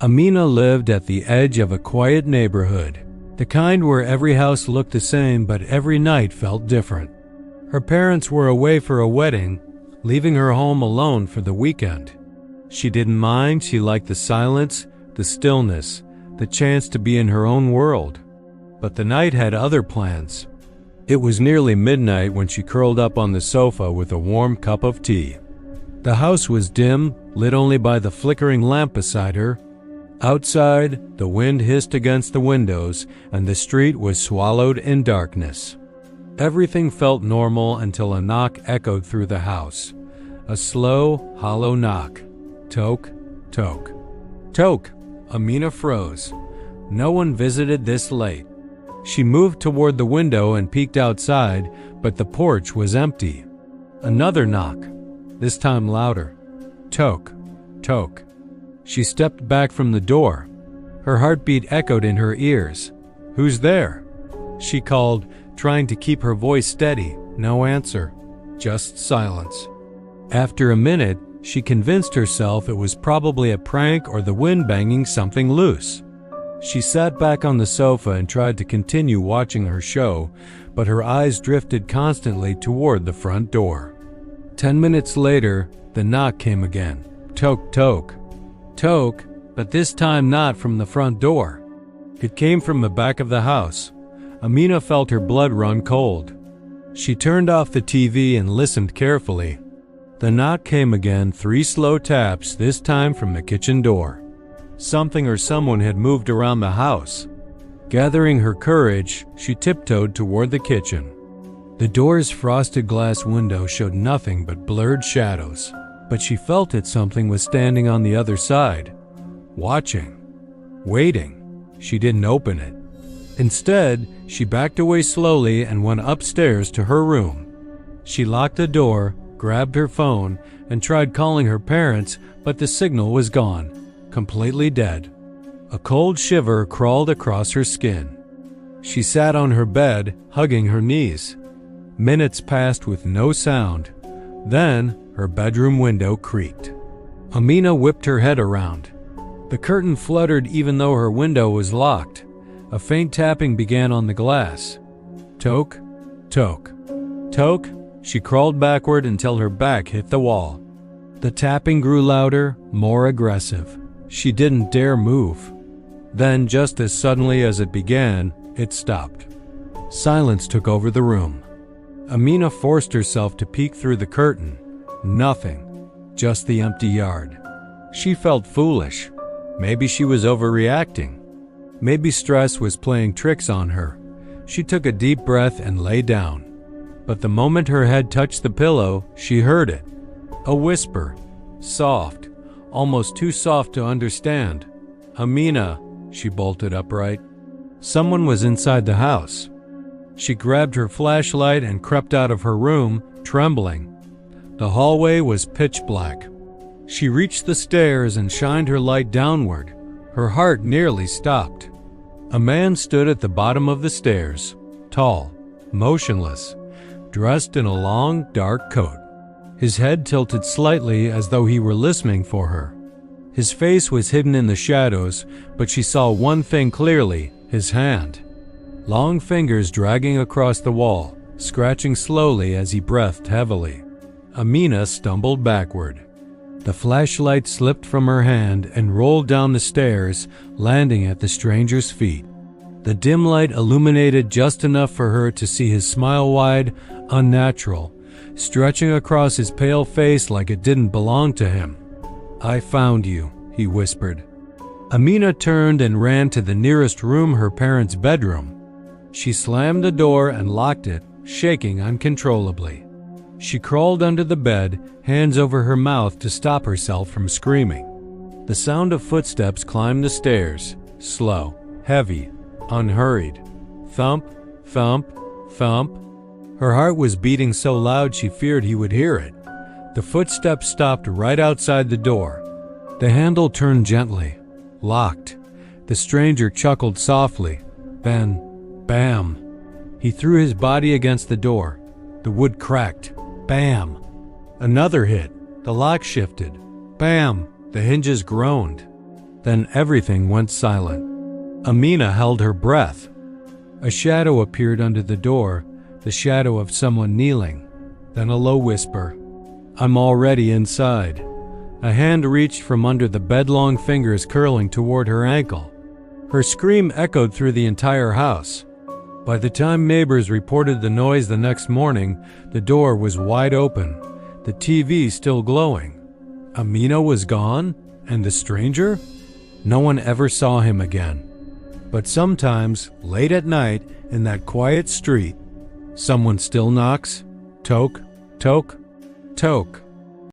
Amina lived at the edge of a quiet neighborhood, the kind where every house looked the same but every night felt different. Her parents were away for a wedding, leaving her home alone for the weekend. She didn't mind. She liked the silence, the stillness, the chance to be in her own world. But the night had other plans. It was nearly midnight when she curled up on the sofa with a warm cup of tea. The house was dim, lit only by the flickering lamp beside her. Outside, the wind hissed against the windows, and the street was swallowed in darkness. Everything felt normal until a knock echoed through the house. A slow, hollow knock. Toke, toke. Toke! Amina froze. No one visited this late. She moved toward the window and peeked outside, but the porch was empty. Another knock, this time louder. Toke, toke. She stepped back from the door. Her heartbeat echoed in her ears. "Who's there?" she called, trying to keep her voice steady. No answer, just silence. After a minute, she convinced herself it was probably a prank or the wind banging something loose. She sat back on the sofa and tried to continue watching her show, but her eyes drifted constantly toward the front door. 10 minutes later, the knock came again. Toke, toke. Toke, but this time not from the front door. It came from the back of the house. Amina felt her blood run cold. She turned off the TV and listened carefully. The knock came again, 3 slow taps, this time from the kitchen door. Something or someone had moved around the house. Gathering her courage, she tiptoed toward the kitchen. The door's frosted glass window showed nothing but blurred shadows, but she felt that something was standing on the other side, watching, waiting. She didn't open it. Instead, she backed away slowly and went upstairs to her room. She locked the door, grabbed her phone, and tried calling her parents, but the signal was gone, completely dead. A cold shiver crawled across her skin. She sat on her bed, hugging her knees. Minutes passed with no sound. Then, her bedroom window creaked. Amina whipped her head around. The curtain fluttered even though her window was locked. A faint tapping began on the glass. Toke, toke, toke. She crawled backward until her back hit the wall. The tapping grew louder, more aggressive. She didn't dare move. Then, just as suddenly as it began, it stopped. Silence took over the room. Amina forced herself to peek through the curtain. Nothing. Just the empty yard. She felt foolish. Maybe she was overreacting. Maybe stress was playing tricks on her. She took a deep breath and lay down. But the moment her head touched the pillow, she heard it. A whisper. Soft. Almost too soft to understand. Amina. She bolted upright. Someone was inside the house. She grabbed her flashlight and crept out of her room, trembling. The hallway was pitch black. She reached the stairs and shined her light downward. Her heart nearly stopped. A man stood at the bottom of the stairs, tall, motionless, dressed in a long, dark coat. His head tilted slightly as though he were listening for her. His face was hidden in the shadows, but she saw one thing clearly, his hand. Long fingers dragging across the wall, scratching slowly as he breathed heavily. Amina stumbled backward. The flashlight slipped from her hand and rolled down the stairs, landing at the stranger's feet. The dim light illuminated just enough for her to see his smile wide, unnatural, stretching across his pale face like it didn't belong to him. "I found you," he whispered. Amina turned and ran to the nearest room, her parents' bedroom. She slammed the door and locked it, shaking uncontrollably. She crawled under the bed, hands over her mouth to stop herself from screaming. The sound of footsteps climbed the stairs, slow, heavy, unhurried. Thump, thump, thump. Her heart was beating so loud she feared he would hear it. The footsteps stopped right outside the door. The handle turned gently, locked. The stranger chuckled softly. Then, bam! He threw his body against the door. The wood cracked. Bam! Another hit. The lock shifted. Bam! The hinges groaned. Then everything went silent. Amina held her breath. A shadow appeared under the door, the shadow of someone kneeling. Then a low whisper, "I'm already inside." A hand reached from under the bed-long fingers curling toward her ankle. Her scream echoed through the entire house. By the time neighbors reported the noise the next morning, the door was wide open, the TV still glowing. Amina was gone, and the stranger? No one ever saw him again. But sometimes, late at night, in that quiet street, someone still knocks. Toke, toke, toke.